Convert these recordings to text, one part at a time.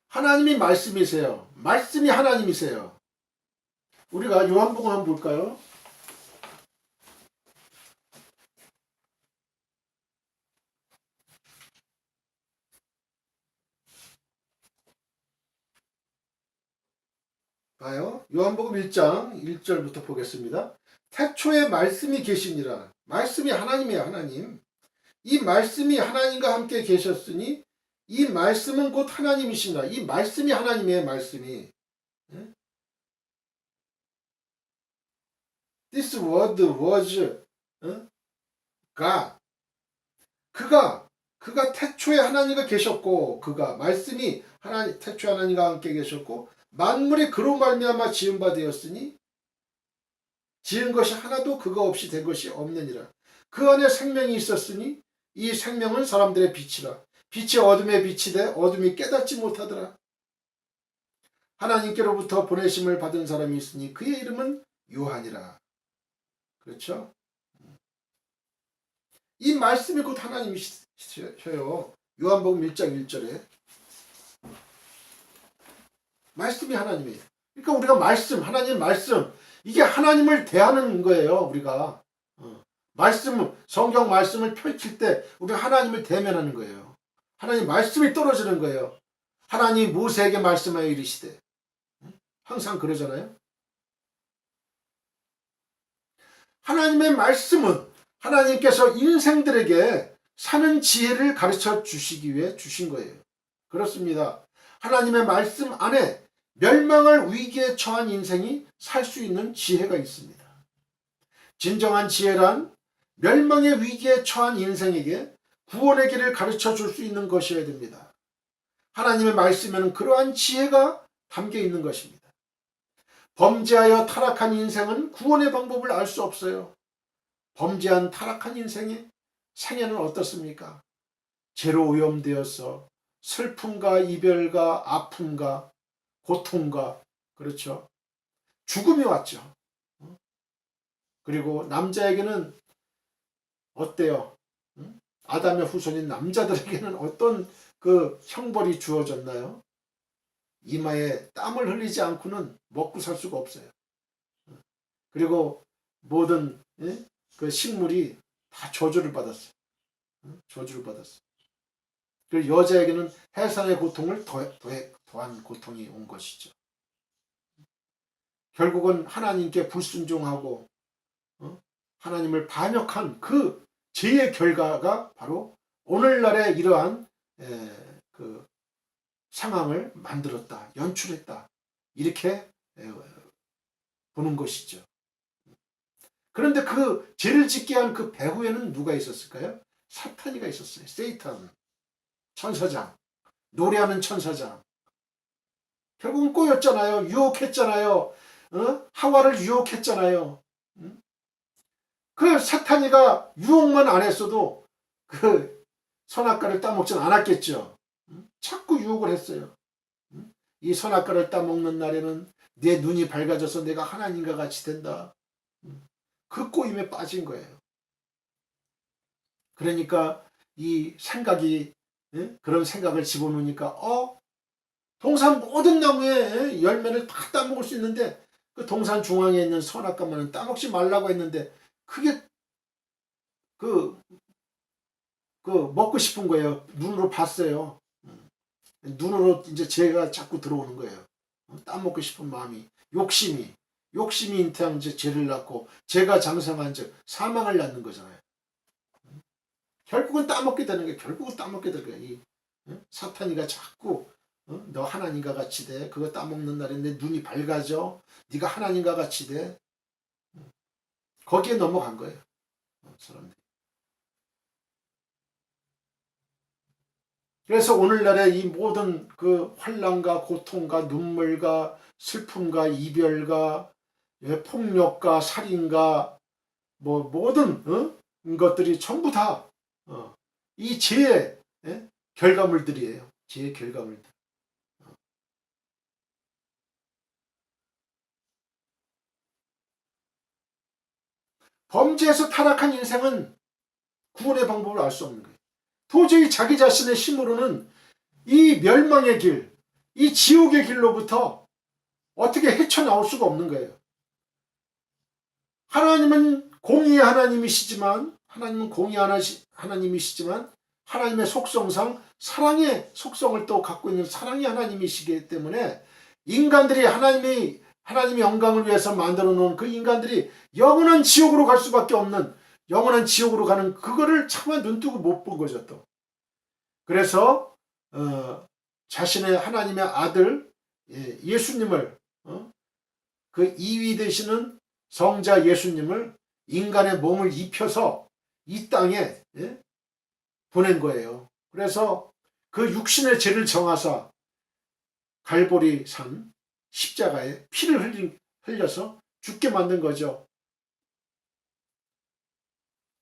하나님이 말씀이세요. 말씀이 하나님이세요. 우리가 요한복음 한번 볼까요? 봐요. 요한복음 1장 1절부터 보겠습니다. 태초에 말씀이 계시니라. 말씀이 하나님이에요. 하나님. 이 말씀이 하나님과 함께 계셨으니 이 말씀은 곧 하나님이시니라. 이 말씀이 하나님이에요. 말씀이. This word was God. 그가 태초에 하나님과 계셨고 그가 말씀이 하나님 태초에 하나님과 함께 계셨고 만물이 그로 말미암아 지은 바 되었으니 지은 것이 하나도 그가 없이 된 것이 없느니라. 그 안에 생명이 있었으니 이 생명은 사람들의 빛이라. 빛이 어둠에 빛이 돼 어둠이 깨닫지 못하더라. 하나님께로부터 보내심을 받은 사람이 있으니 그의 이름은 요한이라. 그렇죠? 이 말씀이 곧 하나님이셔요. 요한복음 1장 1절에 말씀이 하나님이에요. 그러니까 우리가 말씀, 하나님 말씀, 이게 하나님을 대하는 거예요. 우리가 말씀, 성경 말씀을 펼칠 때 우리가 하나님을 대면하는 거예요. 하나님 말씀이 떨어지는 거예요. 하나님이 모세에게 말씀하여 이르시되 항상 그러잖아요. 하나님의 말씀은 하나님께서 인생들에게 사는 지혜를 가르쳐 주시기 위해 주신 거예요. 그렇습니다. 하나님의 말씀 안에 멸망할 위기에 처한 인생이 살 수 있는 지혜가 있습니다. 진정한 지혜란 멸망의 위기에 처한 인생에게 구원의 길을 가르쳐 줄 수 있는 것이어야 됩니다. 하나님의 말씀에는 그러한 지혜가 담겨 있는 것입니다. 범죄하여 타락한 인생은 구원의 방법을 알 수 없어요. 범죄한 타락한 인생의 생애는 어떻습니까? 죄로 오염되어서 슬픔과 이별과 아픔과 고통과 그렇죠. 죽음이 왔죠. 그리고 남자에게는 어때요? 아담의 후손인 남자들에게는 어떤 그 형벌이 주어졌나요? 이마에 땀을 흘리지 않고는 먹고 살 수가 없어요. 그리고 모든 그 식물이 다 저주를 받았어요. 저주를 받았어요. 그리고 여자에게는 해산의 고통을 더한 고통이 온 것이죠. 결국은 하나님께 불순종하고 하나님을 반역한 그 죄의 결과가 바로 오늘날의 이러한 그 상황을 만들었다, 연출했다 이렇게 보는 것이죠. 그런데 그 죄를 짓게 한 그 배후에는 누가 있었을까요? 사탄이가 있었어요. 세이탄, 천사장, 노래하는 천사장. 결국은 꼬였잖아요. 유혹했잖아요. 하와를 유혹했잖아요. 그 사탄이가 유혹만 안 했어도 그 선악과를 따먹진 않았겠죠. 자꾸 유혹을 했어요. 이 선악과를 따먹는 날에는 내 눈이 밝아져서 내가 하나님과 같이 된다. 그 꼬임에 빠진 거예요. 그러니까 이 생각이 그런 생각을 집어넣으니까 동산 모든 나무에 열매를 다 따먹을 수 있는데 그 동산 중앙에 있는 선악과만은 따먹지 말라고 했는데 그게 그 먹고 싶은 거예요. 눈으로 봤어요. 눈으로 이제 죄가 자꾸 들어오는 거예요. 따먹고 싶은 마음이 욕심이 잉태한 이제 죄를 낳고 죄가 장성한 즉 사망을 낳는 거잖아요. 결국은 따먹게 되는 거예요. 결국은 따먹게 될 거예요. 이 사탄이가 자꾸 너 하나님과 같이 돼. 그거 따먹는 날에 내 눈이 밝아져. 네가 하나님과 같이 돼. 거기에 넘어간 거예요. 사람들이. 그래서 오늘날의 이 모든 그 환난과 고통과 눈물과 슬픔과 이별과 폭력과 살인과 뭐 모든 것들이 전부 다 이 죄의 결과물들이에요. 죄의 결과물들. 범죄에서 타락한 인생은 구원의 방법을 알 수 없는 거예요. 도저히 자기 자신의 힘으로는 이 멸망의 길, 이 지옥의 길로부터 어떻게 헤쳐나올 수가 없는 거예요. 하나님은 공의의 하나님이시지만 하나님의 속성상 사랑의 속성을 또 갖고 있는 사랑의 하나님이시기 때문에 인간들이 하나님의 영광을 위해서 만들어 놓은 그 인간들이 영원한 지옥으로 갈 수밖에 없는, 영원한 지옥으로 가는 그거를 차마 눈뜨고 못 본 거죠. 또 그래서 자신의 하나님의 아들 예수님을 그 2위 되시는 성자 예수님을 인간의 몸을 입혀서 이 땅에 보낸 거예요. 그래서 그 육신의 죄를 정하사 갈보리 산 십자가에 피를 흘려서 죽게 만든 거죠.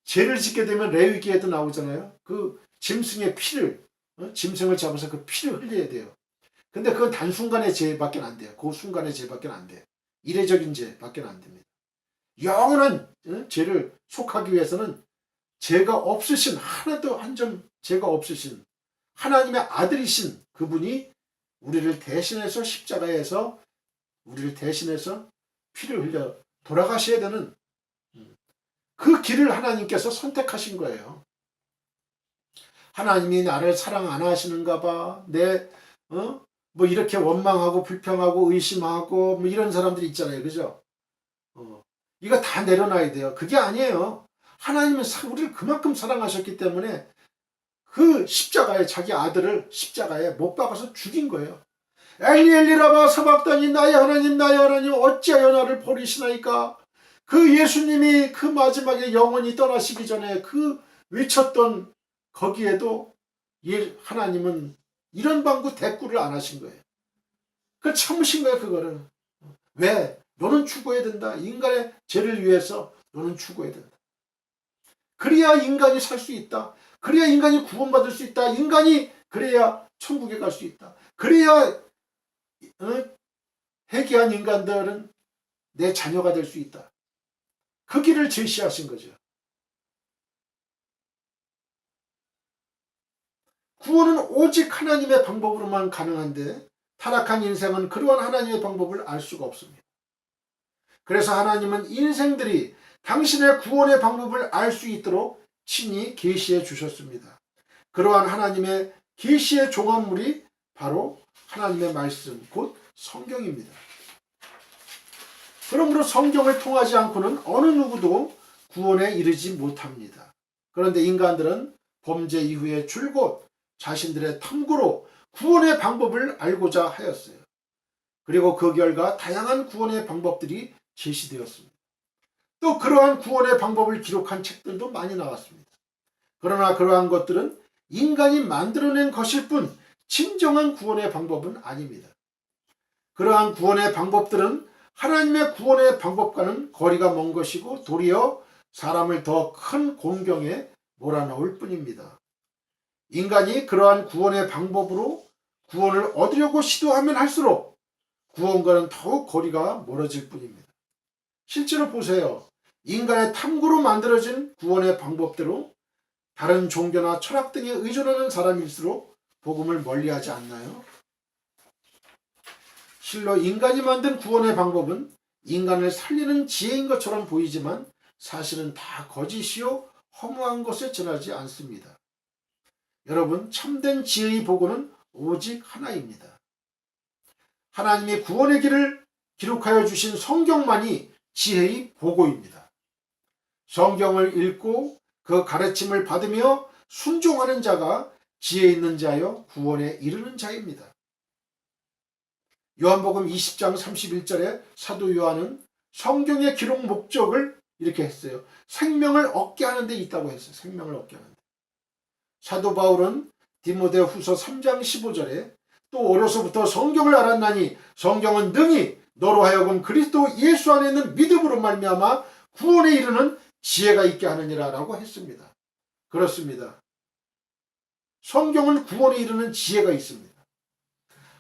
죄를 짓게 되면 레위기에도 나오잖아요. 그 짐승의 피를, 짐승을 잡아서 그 피를 흘려야 돼요. 근데 그건 단순간의 죄밖에 안 돼요. 그 순간의 죄밖에 안 돼요. 이례적인 죄밖에 안 됩니다. 영원한 죄를 속하기 위해서는 죄가 없으신, 하나도 한 점 죄가 없으신 하나님의 아들이신 그분이 우리를 대신해서 십자가에서 우리를 대신해서 피를 흘려 돌아가셔야 되는 그 길을 하나님께서 선택하신 거예요. 하나님이 나를 사랑 안 하시는가 봐. 뭐 이렇게 원망하고 불평하고 의심하고 뭐 이런 사람들이 있잖아요. 그죠? 이거 다 내려놔야 돼요. 그게 아니에요. 하나님은 우리를 그만큼 사랑하셨기 때문에 그 십자가에 자기 아들을 십자가에 못 박아서 죽인 거예요. 엘리 엘리 라마 사박다니 나의 하나님 어찌하여 나를 버리시나이까. 그 예수님이 그 마지막에 영원히 떠나시기 전에 그 외쳤던 거기에도 하나님은 이런 방구 대꾸를 안 하신 거예요. 그걸 참으신 거예요. 그거를. 왜? 너는 죽어야 된다. 인간의 죄를 위해서 너는 죽어야 된다. 그래야 인간이 살 수 있다. 그래야 인간이 구원받을 수 있다. 인간이 그래야 천국에 갈 수 있다. 그래야 회개한 인간들은 내 자녀가 될 수 있다. 그 길을 제시하신 거죠. 구원은 오직 하나님의 방법으로만 가능한데 타락한 인생은 그러한 하나님의 방법을 알 수가 없습니다. 그래서 하나님은 인생들이 당신의 구원의 방법을 알 수 있도록 친히 계시해 주셨습니다. 그러한 하나님의 계시의 종합물이 바로 하나님의 말씀, 곧 성경입니다. 그러므로 성경을 통하지 않고는 어느 누구도 구원에 이르지 못합니다. 그런데 인간들은 범죄 이후에 줄곧 자신들의 탐구로 구원의 방법을 알고자 하였어요. 그리고 그 결과 다양한 구원의 방법들이 제시되었습니다. 또 그러한 구원의 방법을 기록한 책들도 많이 나왔습니다. 그러나 그러한 것들은 인간이 만들어낸 것일 뿐 진정한 구원의 방법은 아닙니다. 그러한 구원의 방법들은 하나님의 구원의 방법과는 거리가 먼 것이고 도리어 사람을 더 큰 곤경에 몰아넣을 뿐입니다. 인간이 그러한 구원의 방법으로 구원을 얻으려고 시도하면 할수록 구원과는 더욱 거리가 멀어질 뿐입니다. 실제로 보세요. 인간의 탐구로 만들어진 구원의 방법대로 다른 종교나 철학 등에 의존하는 사람일수록 복음을 멀리하지 않나요? 실로 인간이 만든 구원의 방법은 인간을 살리는 지혜인 것처럼 보이지만 사실은 다 거짓이요 허무한 것에 지나지 않습니다. 여러분, 참된 지혜의 보고는 오직 하나입니다. 하나님이 구원의 길을 기록하여 주신 성경만이 지혜의 보고입니다. 성경을 읽고 그 가르침을 받으며 순종하는 자가 지혜 있는 자여 구원에 이르는 자입니다. 요한복음 20장 31절에 사도 요한은 성경의 기록 목적을 이렇게 했어요. 생명을 얻게 하는 데 있다고 했어요. 생명을 얻게 하는 데. 사도 바울은 디모데후서 3장 15절에 또 어려서부터 성경을 알았나니 성경은 능히 너로 하여금 그리스도 예수 안에 있는 믿음으로 말미암아 구원에 이르는 지혜가 있게 하느니라 라고 했습니다. 그렇습니다. 성경은 구원에 이르는 지혜가 있습니다.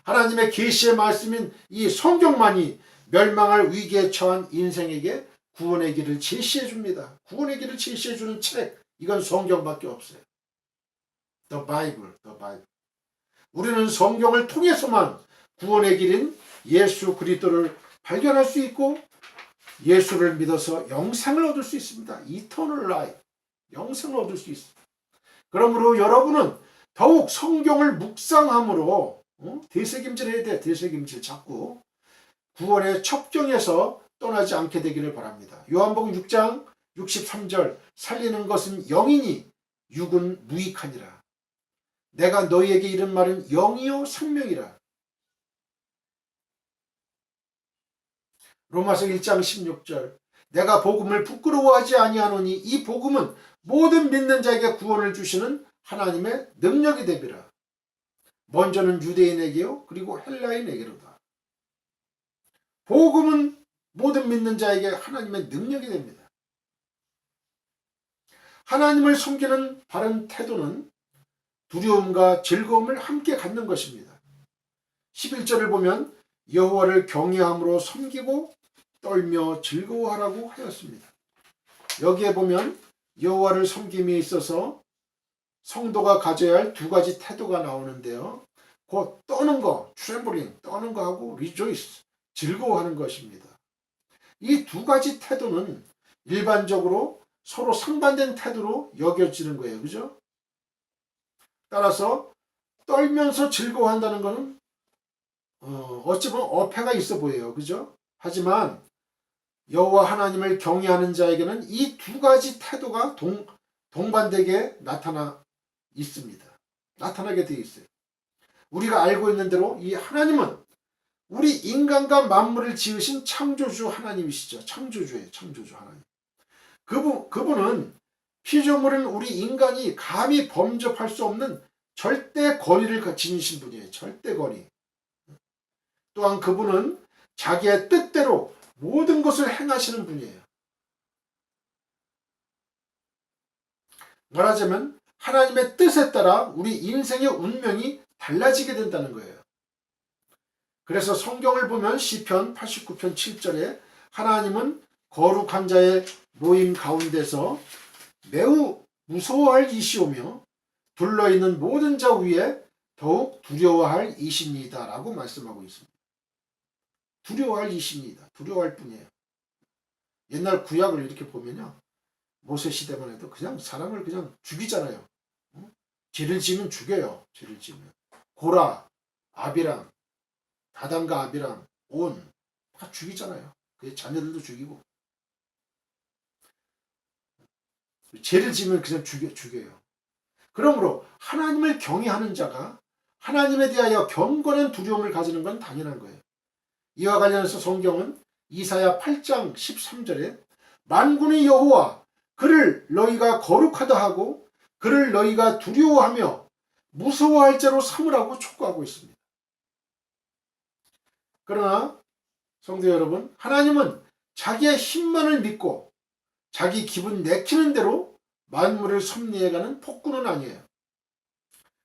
하나님의 계시의 말씀인 이 성경만이 멸망할 위기에 처한 인생에게 구원의 길을 제시해 줍니다. 구원의 길을 제시해 주는 책, 이건 성경밖에 없어요. The Bible. 우리는 성경을 통해서만 구원의 길인 예수 그리스도를 발견할 수 있고 예수를 믿어서 영생을 얻을 수 있습니다. Eternal life, 영생을 얻을 수 있습니다. 그러므로 여러분은 더욱 성경을 묵상함으로 되새김질해야 돼. 되새김질 자꾸 구원의 첩경에서 떠나지 않게 되기를 바랍니다. 요한복음 6장 63절 살리는 것은 영이니 육은 무익하니라. 내가 너희에게 이른 말은 영이요 생명이라. 로마서 1장 16절 내가 복음을 부끄러워하지 아니하노니 이 복음은 모든 믿는 자에게 구원을 주시는 하나님의 능력이 됨이라. 먼저는 유대인에게요 그리고 헬라인에게로다. 복음은 모든 믿는 자에게 하나님의 능력이 됩니다. 하나님을 섬기는 바른 태도는 두려움과 즐거움을 함께 갖는 것입니다. 11절을 보면 여호와를 경외함으로 섬기고 떨며 즐거워하라고 하였습니다. 여기에 보면 여호와를 섬김에 있어서 성도가 가져야 할 두 가지 태도가 나오는데요. 곧 떠는 거, 트렘블링, 떠는 거하고 리조이스, 즐거워하는 것입니다. 이 두 가지 태도는 일반적으로 서로 상반된 태도로 여겨지는 거예요. 그죠? 따라서 떨면서 즐거워한다는 것은 어찌 보면 어폐가 있어 보여요. 그죠? 하지만 여호와 하나님을 경외하는 자에게는 이 두 가지 태도가 동반되게 나타나게 되어 있어요. 우리가 알고 있는 대로 이 하나님은 우리 인간과 만물을 지으신 창조주 하나님이시죠. 창조주예요. 창조주 하나님. 그분은 피조물은 우리 인간이 감히 범접할 수 없는 절대 권위를 지니신 분이에요. 절대 권위. 또한 그분은 자기의 뜻대로 모든 것을 행하시는 분이에요. 말하자면 하나님의 뜻에 따라 우리 인생의 운명이 달라지게 된다는 거예요. 그래서 성경을 보면 시편 89편 7절에 하나님은 거룩한 자의 모임 가운데서 매우 무서워할 이시오며 둘러있는 모든 자 위에 더욱 두려워할 이시니이다 라고 말씀하고 있습니다. 두려워할 이시니이다. 두려워할 뿐이에요. 옛날 구약을 이렇게 보면요. 모세 시대만 해도 그냥 사람을 그냥 죽이잖아요. 죄를 지으면 죽여요. 죄를 지으면. 고라, 아비람, 다단과 아비람, 온 다 죽이잖아요. 그 자녀들도 죽이고. 죄를 지으면 그냥 죽여요. 그러므로 하나님을 경외하는 자가 하나님에 대하여 경건한 두려움을 가지는 건 당연한 거예요. 이와 관련해서 성경은 이사야 8장 13절에 만군의 여호와 그를 너희가 거룩하다 하고 그를 너희가 두려워하며 무서워할 자로 삼으라고 촉구하고 있습니다. 그러나 성도 여러분, 하나님은 자기의 힘만을 믿고 자기 기분 내키는 대로 만물을 섭리해가는 폭군은 아니에요.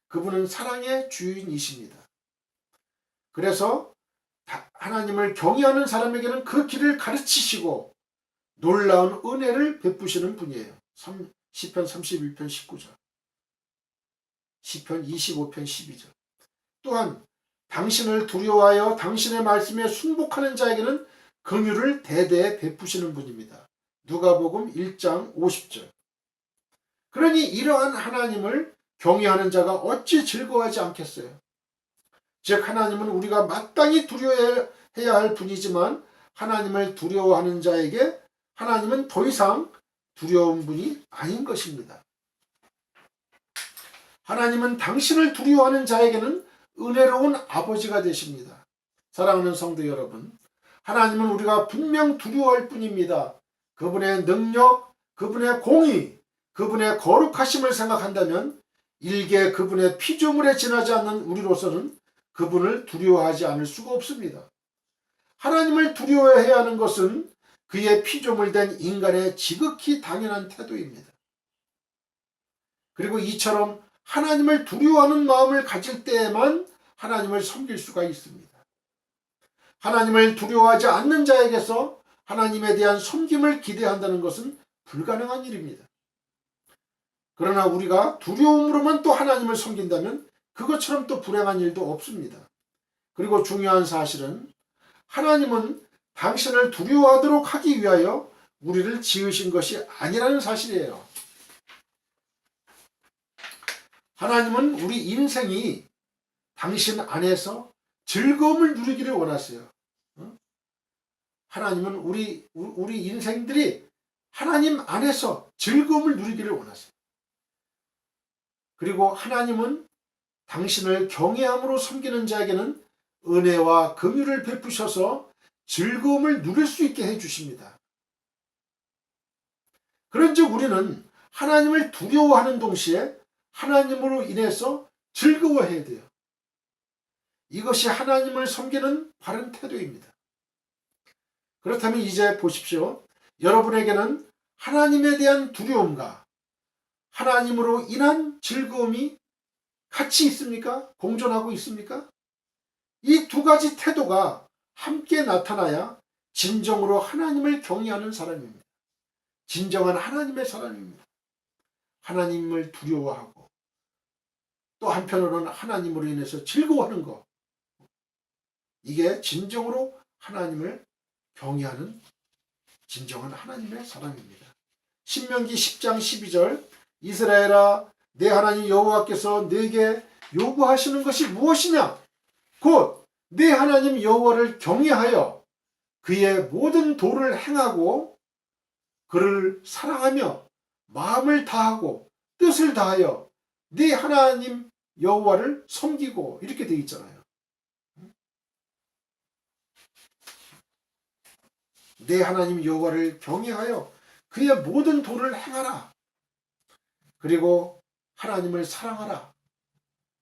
그분은 사랑의 주인이십니다. 그래서 하나님을 경외하는 사람에게는 그 길을 가르치시고 놀라운 은혜를 베푸시는 분이에요. 시편 31편 19절, 시편 25편 12절. 또한 당신을 두려워하여 당신의 말씀에 순복하는 자에게는 긍휼을 대대에 베푸시는 분입니다. 누가복음 1장 50절. 그러니 이러한 하나님을 경외하는 자가 어찌 즐거워하지 않겠어요? 즉 하나님은 우리가 마땅히 두려워해야 할 분이지만 하나님을 두려워하는 자에게 하나님은 더 이상 두려운 분이 아닌 것입니다. 하나님은 당신을 두려워하는 자에게는 은혜로운 아버지가 되십니다. 사랑하는 성도 여러분, 하나님은 우리가 분명 두려워할 뿐입니다. 그분의 능력, 그분의 공의, 그분의 거룩하심을 생각한다면 일개 그분의 피조물에 지나지 않는 우리로서는 그분을 두려워하지 않을 수가 없습니다. 하나님을 두려워해야 하는 것은 그의 피조물 된 인간의 지극히 당연한 태도입니다. 그리고 이처럼 하나님을 두려워하는 마음을 가질 때에만 하나님을 섬길 수가 있습니다. 하나님을 두려워하지 않는 자에게서 하나님에 대한 섬김을 기대한다는 것은 불가능한 일입니다. 그러나 우리가 두려움으로만 또 하나님을 섬긴다면 그것처럼 또 불행한 일도 없습니다. 그리고 중요한 사실은 하나님은 당신을 두려워하도록 하기 위하여 우리를 지으신 것이 아니라는 사실이에요. 하나님은 우리 인생이 당신 안에서 즐거움을 누리기를 원하세요. 하나님은 우리 인생들이 하나님 안에서 즐거움을 누리기를 원하세요. 그리고 하나님은 당신을 경외함으로 섬기는 자에게는 은혜와 긍휼을 베푸셔서 즐거움을 누릴 수 있게 해주십니다. 그런즉 우리는 하나님을 두려워하는 동시에 하나님으로 인해서 즐거워해야 돼요. 이것이 하나님을 섬기는 바른 태도입니다. 그렇다면 이제 보십시오. 여러분에게는 하나님에 대한 두려움과 하나님으로 인한 즐거움이 같이 있습니까? 공존하고 있습니까? 이 두 가지 태도가 함께 나타나야 진정으로 하나님을 경외하는 사람입니다. 진정한 하나님의 사람입니다. 하나님을 두려워하고 또 한편으로는 하나님으로 인해서 즐거워하는 것. 이게 진정으로 하나님을 경외하는 진정한 하나님의 사람입니다. 신명기 10장 12절 이스라엘아 내 하나님 여호와께서 네게 요구하시는 것이 무엇이냐? 곧 네 하나님 여호와를 경외하여 그의 모든 도를 행하고 그를 사랑하며 마음을 다하고 뜻을 다하여 네 하나님 여호와를 섬기고 이렇게 되어 있잖아요. 내 하나님 여호와를 경외하여 그의 모든 도를 행하라. 그리고 하나님을 사랑하라.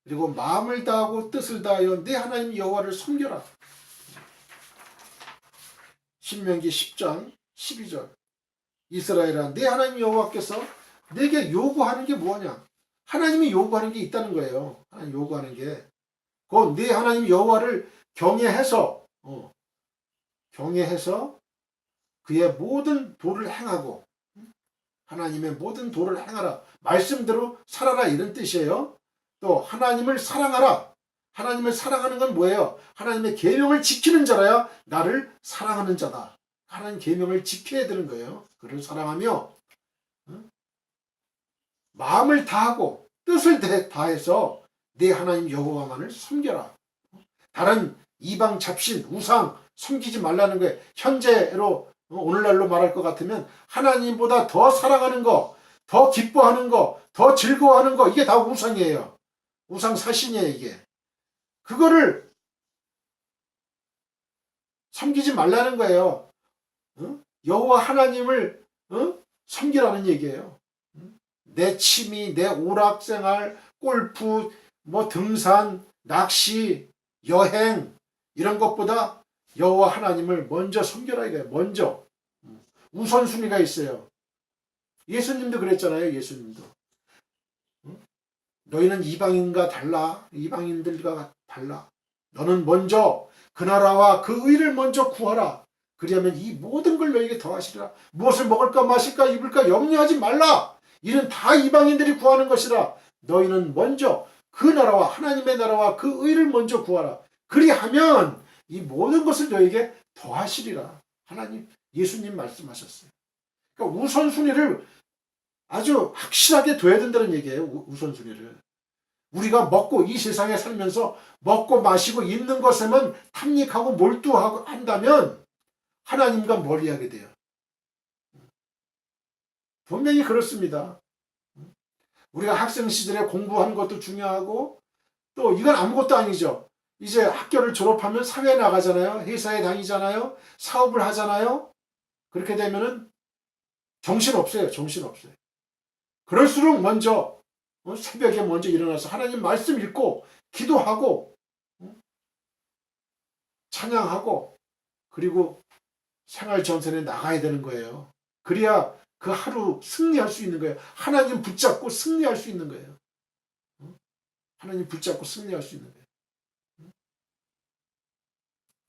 그리고 마음을 다하고 뜻을 다하여 내 하나님 여호와를 섬겨라. 신명기 10장 12절 이스라엘아 내 하나님 여호와께서 내게 요구하는 게 뭐냐? 하나님이 요구하는 게 있다는 거예요. 하나님 요구하는 게 곧 내 하나님 여호와를 경외해서 그의 모든 도를 행하고 하나님의 모든 도를 행하라. 말씀대로 살아라 이런 뜻이에요. 또 하나님을 사랑하라. 하나님을 사랑하는 건 뭐예요? 하나님의 계명을 지키는 자라야 나를 사랑하는 자다. 하나님 계명을 지켜야 되는 거예요. 그를 사랑하며 마음을 다하고 뜻을 다해서 내 하나님 여호와만을 섬겨라. 다른 이방 잡신 우상 섬기지 말라는 거예요. 현재로 오늘날로 말할 것 같으면 하나님보다 더 사랑하는 거, 더 기뻐하는 거, 더 즐거워하는 거 이게 다 우상이에요. 우상 사신이에요 이게. 그거를 섬기지 말라는 거예요. 여호와 하나님을 섬기라는 얘기예요. 내 취미, 내 오락생활, 골프, 등산, 낚시, 여행 이런 것보다 여호와 하나님을 먼저 섬겨라 이거예요. 먼저 우선순위가 있어요. 예수님도 그랬잖아요. 예수님도 너희는 이방인과 달라. 이방인들과 달라. 너는 먼저 그 나라와 그 의를 먼저 구하라. 그리하면 이 모든 걸 너에게 더하시리라. 무엇을 먹을까 마실까 입을까 염려하지 말라. 이는 다 이방인들이 구하는 것이라. 너희는 먼저 그 나라와 하나님의 나라와 그 의를 먼저 구하라. 그리하면 이 모든 것을 너에게 더하시리라. 하나님 예수님 말씀하셨어요. 그러니까 우선순위를 아주 확실하게 둬야 된다는 얘기예요. 우선순위를. 우리가 이 세상에 살면서 먹고 마시고 입는 것에만 탐닉하고 몰두하고 한다면 하나님과 멀리하게 돼요. 분명히 그렇습니다. 우리가 학생 시절에 공부하는 것도 중요하고 또 이건 아무것도 아니죠. 이제 학교를 졸업하면 사회에 나가잖아요. 회사에 다니잖아요. 사업을 하잖아요. 그렇게 되면은 정신없어요. 정신없어요. 그럴수록 먼저 새벽에 먼저 일어나서 하나님 말씀 읽고 기도하고 찬양하고 그리고 생활 전선에 나가야 되는 거예요. 그래야 그 하루 승리할 수 있는 거예요. 하나님 붙잡고 승리할 수 있는 거예요. 하나님 붙잡고 승리할 수 있는 거예요.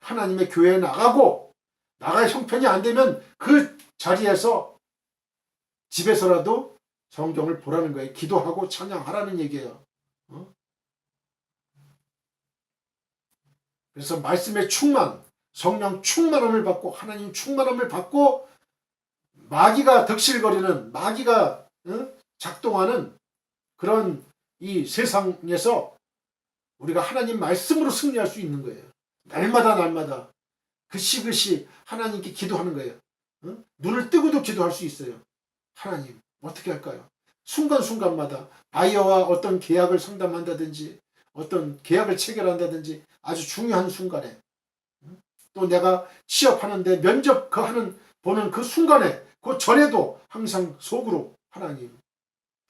하나님의 교회에 나갈 형편이 안 되면 그 자리에서 집에서라도 성경을 보라는 거예요. 기도하고 찬양하라는 얘기예요. 그래서 말씀의 충만, 성령 충만함을 받고 하나님 충만함을 받고 마귀가 덕실거리는 마귀가 작동하는 그런 이 세상에서 우리가 하나님 말씀으로 승리할 수 있는 거예요. 날마다 그시그시 하나님께 기도하는 거예요. 눈을 뜨고도 기도할 수 있어요. 하나님 어떻게 할까요? 순간순간마다 바이어와 어떤 계약을 상담한다든지 어떤 계약을 체결한다든지 아주 중요한 순간에 또 내가 취업하는데 면접 보는 그 순간에 그 전에도 항상 속으로 하나님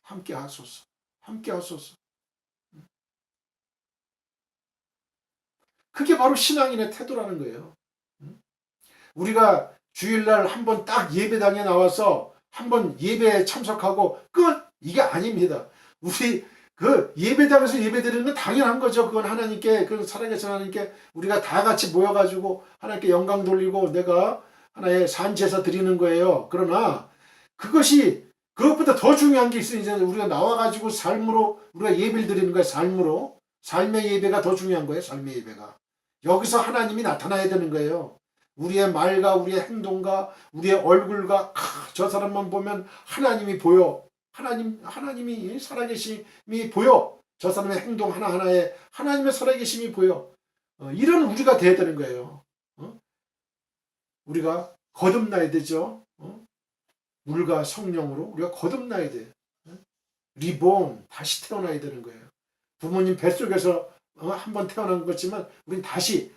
함께 하소서 함께 하소서. 그게 바로 신앙인의 태도라는 거예요. 우리가 주일날 한번 딱 예배당에 나와서 한번 예배에 참석하고 끝! 이게 아닙니다. 우리 그 예배당에서 예배드리는 건 당연한 거죠. 그건 하나님께, 그 살아계신 하나님께 우리가 다 같이 모여가지고 하나님께 영광 돌리고 내가 하나의 산제사 드리는 거예요. 그러나 그것보다 더 중요한 게 있어요. 이제 우리가 나와가지고 삶으로 우리가 예배를 드리는 거예요. 삶으로. 삶의 예배가 더 중요한 거예요. 삶의 예배가. 여기서 하나님이 나타나야 되는 거예요. 우리의 말과 우리의 행동과 우리의 얼굴과 저 사람만 보면 하나님이 보여. 하나님이 살아계심이 보여. 저 사람의 행동 하나하나에 하나님의 살아계심이 보여. 이런 우리가 돼야 되는 거예요. 우리가 거듭나야 되죠. 물과 성령으로 우리가 거듭나야 돼. 리본 다시 태어나야 되는 거예요. 부모님 뱃속에서 한번 태어난 거지만 우린 다시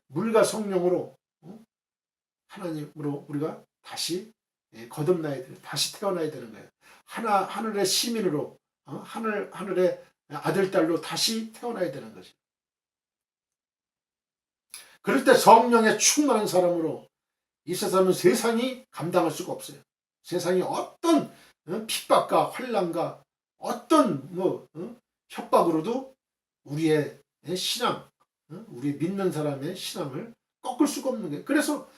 물과 성령으로 하나님으로 우리가 다시 거듭나야 돼. 다시 태어나야 되는 거예요. 하늘의 시민으로 하늘의 아들 딸로 다시 태어나야 되는 거죠. 그럴 때 성령에 충만한 사람으로 이 세상은 세상이 감당할 수가 없어요. 세상이 어떤 핍박과 환난과 어떤 협박으로도 우리의 신앙, 우리 믿는 사람의 신앙을 꺾을 수가 없는 거예요. 그래서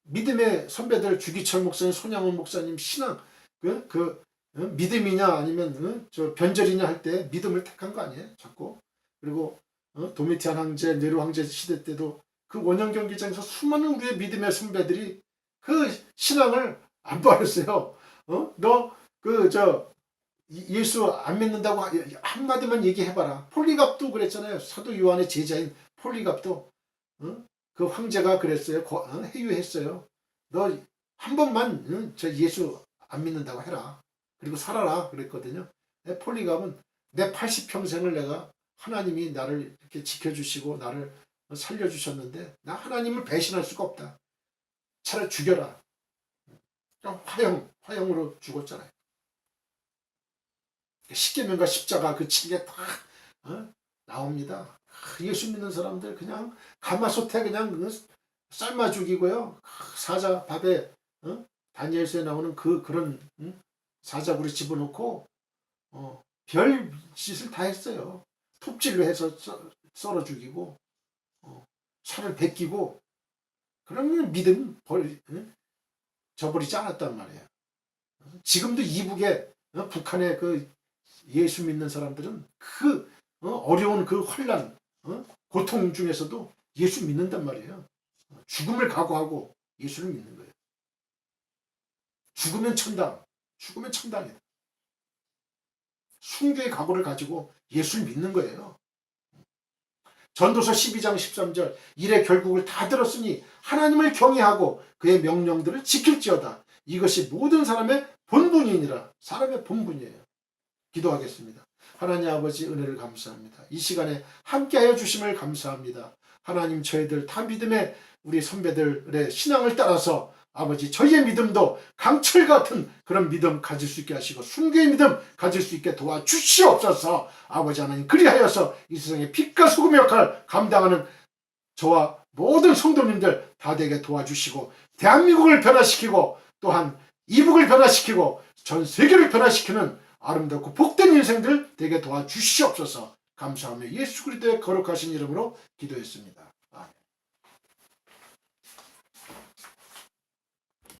믿음의 선배들 주기철 목사님, 손양원 목사님 신앙 믿음이냐 아니면 저 변절이냐 할 때 믿음을 택한 거 아니에요? 자꾸. 그리고 도미티안 황제, 네로 황제 시대 때도 그 원형 경기장에서 수많은 우리의 믿음의 선배들이 그 신앙을 안 버렸어요. 예수 안 믿는다고 한마디만 얘기해봐라. 폴리갑도 그랬잖아요. 사도 요한의 제자인 폴리갑도 그 황제가 그랬어요. 회유했어요. 너 한 번만 저 예수 안 믿는다고 해라. 그리고 살아라 그랬거든요. 폴리갑은 내 80평생을 내가 하나님이 나를 이렇게 지켜주시고 나를 살려주셨는데 나 하나님을 배신할 수가 없다. 차라리 죽여라. 화형으로 죽었잖아요. 십계명과 십자가 그 칠게 다 나옵니다. 예수 믿는 사람들 그냥 가마솥에 그냥 삶아 죽이고요. 사자 밥에 다니엘서에 나오는 그런 사자굴에 집어넣고 별 짓을 다 했어요. 톱질로 해서 썰어 죽이고 살을 베끼고 그러면 믿음 저버리지 않았단 말이에요. 지금도 이북에 북한의 그 예수 믿는 사람들은 그 어려운 그 환난 고통 중에서도 예수 믿는단 말이에요. 죽음을 각오하고 예수를 믿는 거예요. 죽으면 천당, 죽으면 천당이다. 순교의 각오를 가지고 예수를 믿는 거예요. 전도서 12장 13절 이래 결국을 다 들었으니 하나님을 경외하고 그의 명령들을 지킬지어다. 이것이 모든 사람의 본분이니라. 사람의 본분이에요. 기도하겠습니다. 하나님 아버지 은혜를 감사합니다. 이 시간에 함께하여 주심을 감사합니다. 하나님 저희들 다 믿음의 우리 선배들의 신앙을 따라서 아버지 저희의 믿음도 강철 같은 그런 믿음 가질 수 있게 하시고 순교의 믿음 가질 수 있게 도와주시옵소서. 아버지 하나님 그리하여서 이 세상에 빛과 소금의 역할을 감당하는 저와 모든 성도님들 다 되게 도와주시고 대한민국을 변화시키고 또한 이북을 변화시키고 전 세계를 변화시키는 아름답고 복된 인생들 되게 도와주시옵소서. 감사하며 예수 그리스도의 거룩하신 이름으로 기도했습니다.